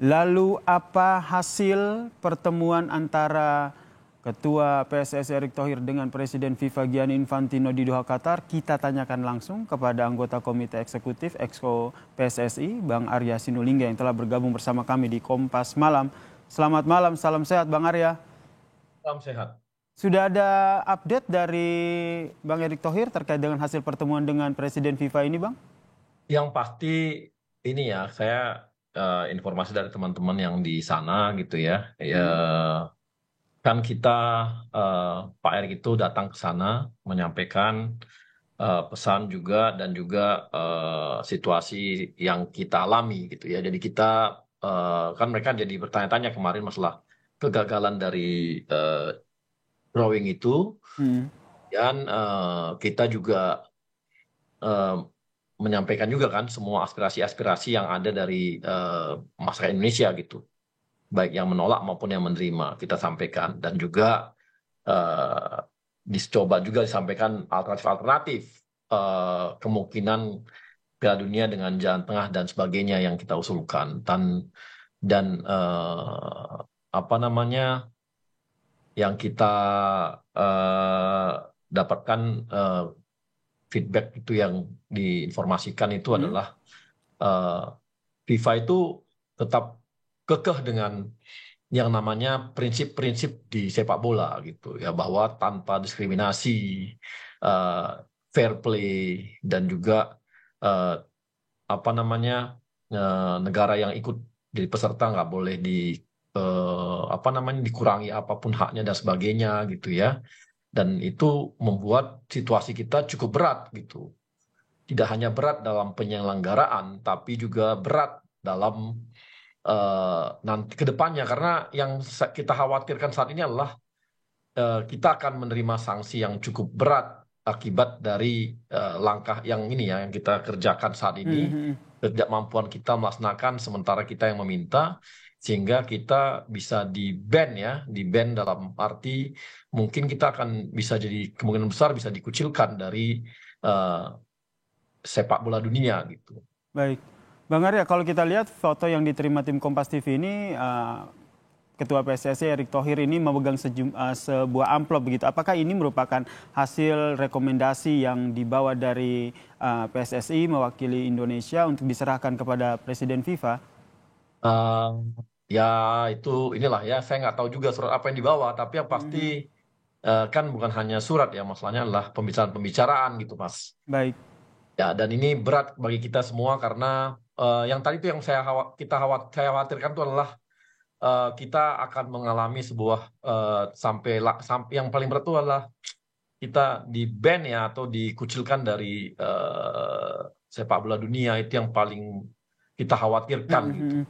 Lalu apa hasil pertemuan antara Ketua PSSI Erick Thohir dengan Presiden FIFA Gianni Infantino di Doha, Qatar? Kita tanyakan langsung kepada anggota Komite Eksekutif Exco PSSI, Bang Arya Sinulinga yang telah bergabung bersama kami di Kompas Malam. Selamat malam, salam sehat Bang Arya. Salam sehat. Sudah ada update dari Bang Erick Thohir terkait dengan hasil pertemuan dengan Presiden FIFA ini, Bang? Yang pasti ini ya, saya informasi dari teman-teman yang di sana gitu ya. Kan kita Pak Erick itu datang ke sana menyampaikan pesan juga dan juga situasi yang kita alami gitu ya. Jadi kita kan mereka jadi bertanya-tanya kemarin masalah kegagalan dari drawing itu dan kita juga eh, menyampaikan juga kan semua aspirasi-aspirasi yang ada dari masyarakat Indonesia gitu, baik yang menolak maupun yang menerima kita sampaikan dan juga eh, dicoba juga disampaikan alternatif-alternatif kemungkinan Piala Dunia dengan jalan tengah dan sebagainya yang kita usulkan dan apa namanya yang kita eh, dapatkan feedback itu yang diinformasikan itu adalah eh, FIFA itu tetap kekeh dengan yang namanya prinsip-prinsip di sepak bola gitu ya, bahwa tanpa diskriminasi, eh, fair play, dan juga eh, apa namanya negara yang ikut jadi peserta nggak boleh apa namanya dikurangi apapun haknya dan sebagainya gitu ya, dan itu membuat situasi kita cukup berat gitu, tidak hanya berat dalam penyelenggaraan, tapi juga berat dalam nanti ke depannya. Karena yang kita khawatirkan saat ini adalah kita akan menerima sanksi yang cukup berat akibat dari langkah yang ini ya, yang kita kerjakan saat ini, ketidakmampuan kita melaksanakan sementara kita yang meminta, sehingga kita bisa di-ban ya, di-ban dalam arti mungkin kita akan bisa jadi kemungkinan besar bisa dikucilkan dari eh, sepak bola dunia gitu. Baik, Bang Arya, kalau kita lihat foto yang diterima tim Kompas TV ini, Ketua PSSI Erick Thohir ini memegang sebuah amplop begitu. Apakah ini merupakan hasil rekomendasi yang dibawa dari PSSI mewakili Indonesia untuk diserahkan kepada Presiden FIFA? Eh, ya itu inilah ya, saya nggak tahu juga surat apa yang dibawa, tapi yang pasti Mhm. kan bukan hanya surat ya, masalahnya adalah pembicaraan-pembicaraan gitu Mas. Baik. Ya, dan ini berat bagi kita semua karena yang tadi itu yang saya khawatirkan itu adalah kita akan mengalami sebuah sampai yang paling berat itu adalah kita di ban ya atau dikucilkan dari sepak bola dunia, itu yang paling kita khawatirkan gitu. Mhm.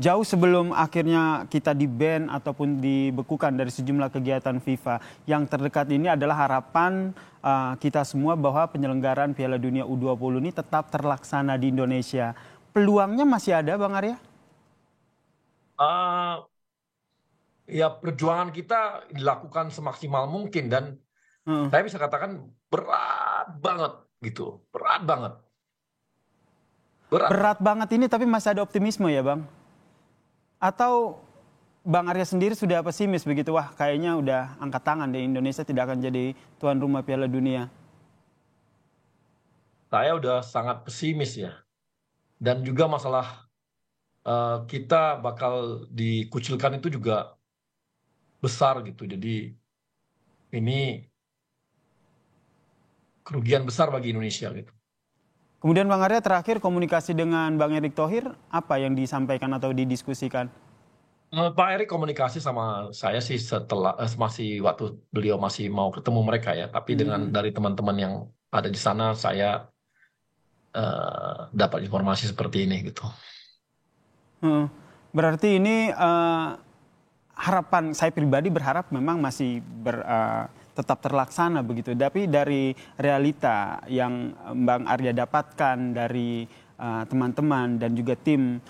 Jauh sebelum akhirnya kita di-ban ataupun dibekukan dari sejumlah kegiatan FIFA, yang terdekat ini adalah harapan kita semua bahwa penyelenggaraan Piala Dunia U20 ini tetap terlaksana di Indonesia. Peluangnya masih ada, Bang Arya? Eh, ya perjuangan kita dilakukan semaksimal mungkin dan Heeh. saya bisa katakan berat banget gitu, berat banget, berat. Berat banget ini tapi masih ada optimisme ya, Bang? Atau Bang Arya sendiri sudah pesimis begitu, wah kayaknya udah angkat tangan deh Indonesia tidak akan jadi tuan rumah Piala Dunia? Saya udah sangat pesimis ya, dan juga masalah kita bakal dikucilkan itu juga besar gitu. Jadi ini kerugian besar bagi Indonesia gitu. Kemudian Bang Arya terakhir komunikasi dengan Bang Erick Thohir, apa yang disampaikan atau didiskusikan? Pak Erik komunikasi sama saya sih setelah masih waktu beliau masih mau ketemu mereka ya, tapi dengan Mhm. dari teman-teman yang ada di sana saya dapat informasi seperti ini gitu. Heeh. Berarti ini harapan saya pribadi berharap memang masih tetap terlaksana begitu. Tapi dari realita yang Bang Arya dapatkan dari teman-teman dan juga tim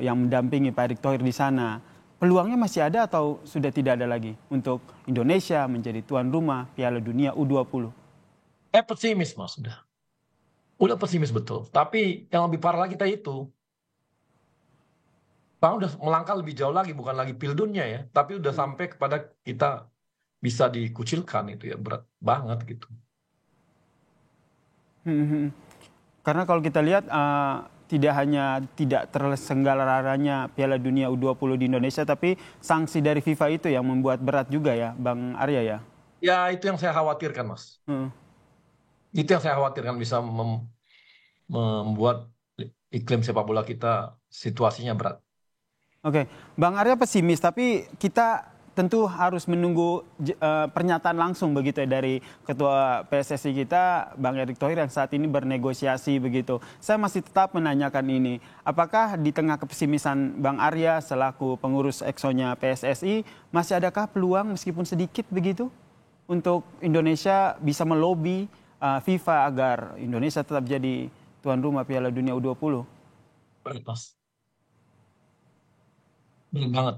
yang mendampingi Pak Erick Thohir di sana, peluangnya masih ada atau sudah tidak ada lagi untuk Indonesia menjadi tuan rumah Piala Dunia U20? Pesimis mas, udah pesimis betul. Tapi yang lebih parah lagi kita itu Bang udah melangkah lebih jauh lagi, bukan lagi pildunnya ya, tapi udah sampai kepada kita bisa dikucilkan itu ya, berat banget gitu. Karena kalau kita lihat tidak hanya tidak terselenggaranya Piala Dunia U20 di Indonesia, tapi sanksi dari FIFA itu yang membuat berat juga ya, Bang Arya ya. Ya itu yang saya khawatirkan, Mas. Itu yang saya khawatirkan bisa membuat iklim sepak bola kita situasinya berat. Oke, Bang Arya pesimis, tapi kita tentu harus menunggu pernyataan langsung begitu ya dari Ketua PSSI kita, Bang Erick Thohir yang saat ini bernegosiasi begitu. Saya masih tetap menanyakan ini, apakah di tengah kepesimisan Bang Arya selaku pengurus EXO-nya PSSI, masih adakah peluang meskipun sedikit begitu untuk Indonesia bisa melobi FIFA agar Indonesia tetap jadi tuan rumah Piala Dunia U20? Berat, Mas. Berat banget.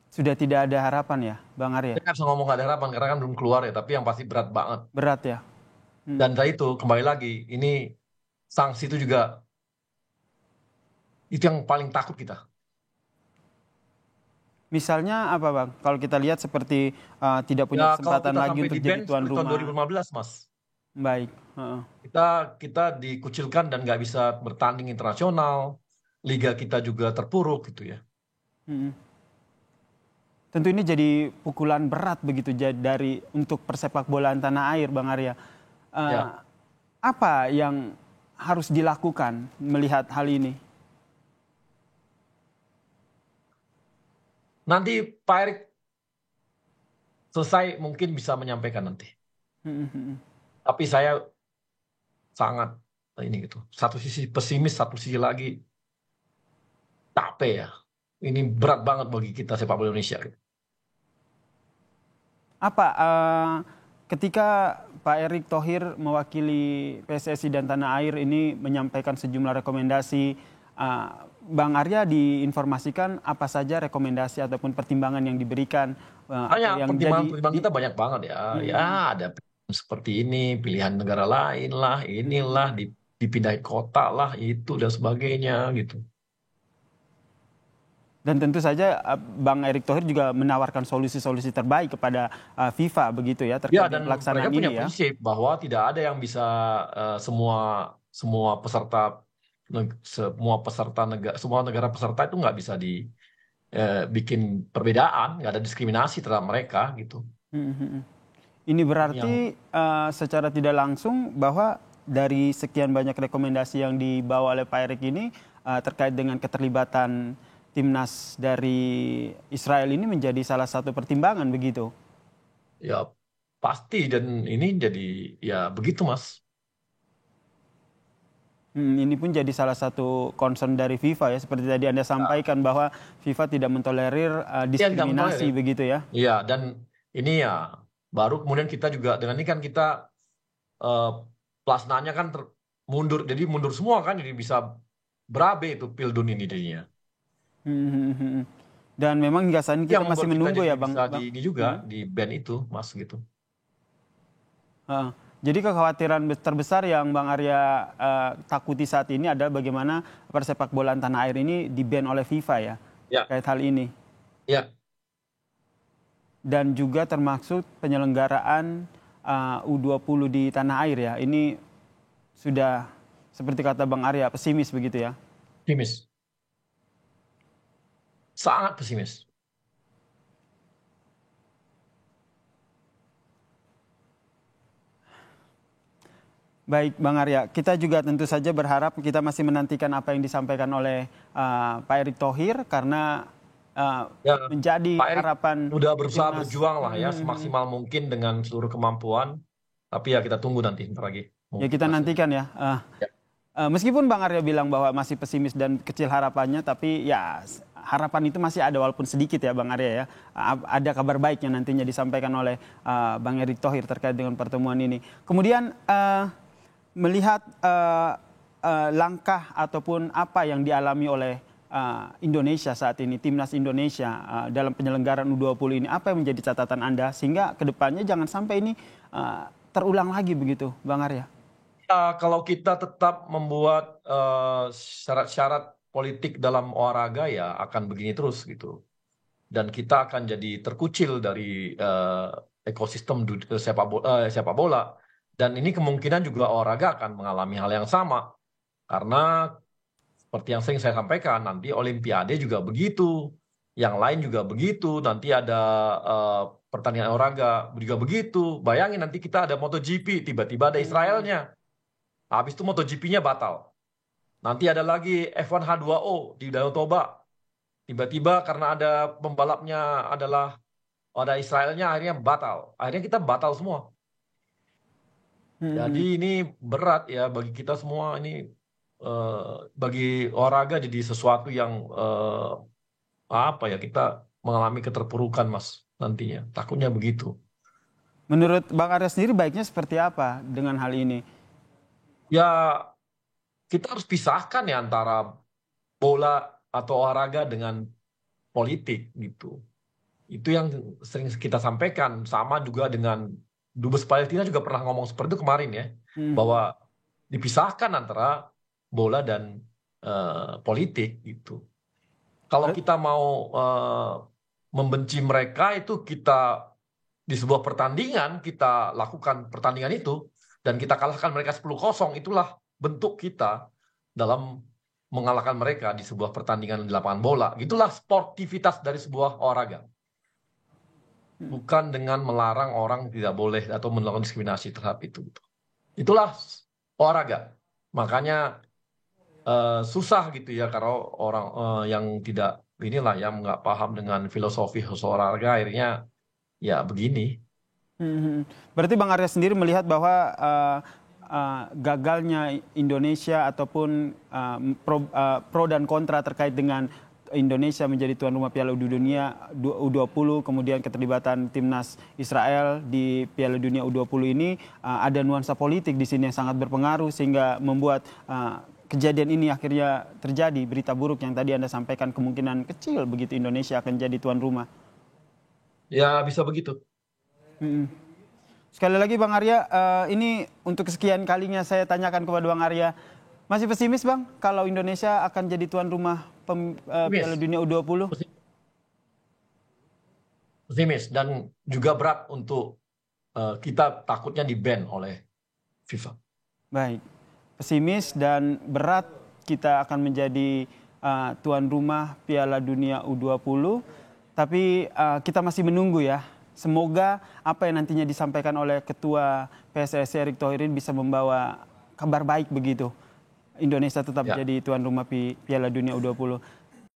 Sudah tidak ada harapan ya, Bang Arya? Saya nggak bisa ngomong nggak ada harapan karena kan belum keluar ya, tapi yang pasti berat banget. Berat ya? Dan dari itu kembali lagi, ini sanksi itu juga itu yang paling takut kita. Misalnya apa Bang? Kalau kita lihat seperti tidak punya Ya kalau kesempatan kita lagi sampai untuk di jadi ban tuan seperti tahun rumah. 2015, Mas. Baik. Kita dikucilkan dan nggak bisa bertanding internasional, liga kita juga terpuruk gitu ya. Tentu ini jadi pukulan berat begitu dari untuk persepak bolaan tanah air, Bang Arya. Ya. Apa yang harus dilakukan melihat hal ini? Nanti Pak Erick selesai mungkin bisa menyampaikan nanti. Tapi saya sangat ini gitu. Satu sisi pesimis, satu sisi lagi capek ya. Ini berat banget bagi kita sepak bola Indonesia. Apa ketika Pak Erick Thohir mewakili PSSI dan tanah air ini menyampaikan sejumlah rekomendasi, Bang Arya diinformasikan apa saja rekomendasi ataupun pertimbangan yang diberikan? Banyak Yang pertimbangan kita banyak banget ya. Ya ada seperti ini, pilihan negara lain lah, inilah dipindahin kota lah, itu dan sebagainya gitu. Dan tentu saja Bang Erick Thohir juga menawarkan solusi-solusi terbaik kepada FIFA begitu ya terkait Dan dengan pelaksanaan mereka punya ini ya. prinsip bahwa tidak ada yang bisa semua negara peserta itu nggak bisa bikin perbedaan, nggak ada diskriminasi terhadap mereka gitu. Ini berarti secara tidak langsung bahwa dari sekian banyak rekomendasi yang dibawa oleh Pak Erick ini terkait dengan keterlibatan timnas dari Israel ini menjadi salah satu pertimbangan begitu? Ya pasti, dan ini jadi ya begitu Mas. Ini pun jadi salah satu concern dari FIFA ya, seperti tadi Anda sampaikan bahwa FIFA tidak mentolerir diskriminasi begitu ya? Iya, dan ini ya baru kemudian kita juga dengan ini kan kita pelaksanaannya kan mundur, jadi mundur semua kan, jadi bisa berabe itu Pildun ini jadinya. Dan memang hingga saat ini kita masih menunggu ya Bang. Bisa ini juga di ban itu Mas gitu. Jadi kekhawatiran terbesar yang Bang Arya takuti saat ini adalah bagaimana persepak bolaan tanah air ini di-ban oleh FIFA ya, terkait hal ini. Ya. Dan juga termasuk penyelenggaraan U20 di tanah air ya. Ini sudah seperti kata Bang Arya pesimis begitu ya? Pesimis. Sangat pesimis. Baik Bang Arya, kita juga tentu saja berharap, kita masih menantikan apa yang disampaikan oleh Pak Erick Thohir karena menjadi Pak Erick harapan. Udah berusaha berjuang lah ya semaksimal mungkin dengan seluruh kemampuan, tapi ya kita tunggu nanti ntar lagi. Ya kita nantikan ya. Meskipun Bang Arya bilang bahwa masih pesimis dan kecil harapannya, tapi ya harapan itu masih ada walaupun sedikit ya Bang Arya ya. Ada kabar baik yang nantinya disampaikan oleh Bang Erick Thohir terkait dengan pertemuan ini. Kemudian melihat langkah ataupun apa yang dialami oleh Indonesia saat ini, timnas Indonesia dalam penyelenggaraan U20 ini, apa yang menjadi catatan Anda sehingga kedepannya jangan sampai ini terulang lagi begitu, Bang Arya? Kalau kita tetap membuat syarat-syarat politik dalam olahraga ya akan begini terus gitu. Dan kita akan jadi terkucil dari ekosistem sepak bola. Dan ini kemungkinan juga olahraga akan mengalami hal yang sama. Karena seperti yang sering saya sampaikan, nanti Olimpiade juga begitu. Yang lain juga begitu. Nanti ada pertandingan olahraga juga begitu. Bayangin nanti kita ada MotoGP, tiba-tiba ada Israelnya. Habis itu MotoGP-nya batal. Nanti ada lagi F1 H2O di Danau Toba. Tiba-tiba karena ada pembalapnya ada Israelnya, akhirnya batal. Akhirnya kita batal semua. Jadi ini berat ya bagi kita semua. Ini bagi olahraga jadi sesuatu yang kita mengalami keterpurukan Mas nantinya. Takutnya begitu. Menurut Bang Arya sendiri baiknya seperti apa dengan hal ini? Ya kita harus pisahkan ya antara bola atau olahraga dengan politik gitu. Itu yang sering kita sampaikan. Sama juga dengan Dubes Palestina juga pernah ngomong seperti itu kemarin ya. Bahwa dipisahkan antara bola dan politik gitu. Kalau kita mau membenci mereka itu kita di sebuah pertandingan kita lakukan pertandingan itu dan kita kalahkan mereka 10-0, itulah bentuk kita dalam mengalahkan mereka di sebuah pertandingan di lapangan bola. Gitulah sportivitas dari sebuah olahraga. Bukan dengan melarang orang tidak boleh atau melakukan diskriminasi terhadap itu. Itulah olahraga. Makanya susah gitu ya kalau orang yang tidak yang nggak paham dengan filosofi olahraga akhirnya ya begini. Berarti Bang Arya sendiri melihat bahwa gagalnya Indonesia ataupun pro dan kontra terkait dengan Indonesia menjadi tuan rumah Piala Dunia U20, kemudian keterlibatan timnas Israel di Piala Dunia U20 ini ada nuansa politik di sini yang sangat berpengaruh sehingga membuat kejadian ini akhirnya terjadi. Berita buruk yang tadi Anda sampaikan kemungkinan kecil begitu Indonesia akan jadi tuan rumah. Ya bisa begitu. Sekali lagi Bang Arya, ini untuk kesekian kalinya saya tanyakan kepada Bang Arya. Masih pesimis Bang kalau Indonesia akan jadi tuan rumah Piala Dunia U20? Pesimis dan juga berat untuk kita takutnya di-ban oleh FIFA. Baik, pesimis dan berat kita akan menjadi tuan rumah Piala Dunia U20. Tapi kita masih menunggu ya. Semoga apa yang nantinya disampaikan oleh Ketua PSSI Erick Thohir bisa membawa kabar baik begitu. Indonesia tetap jadi tuan rumah Piala Dunia U20.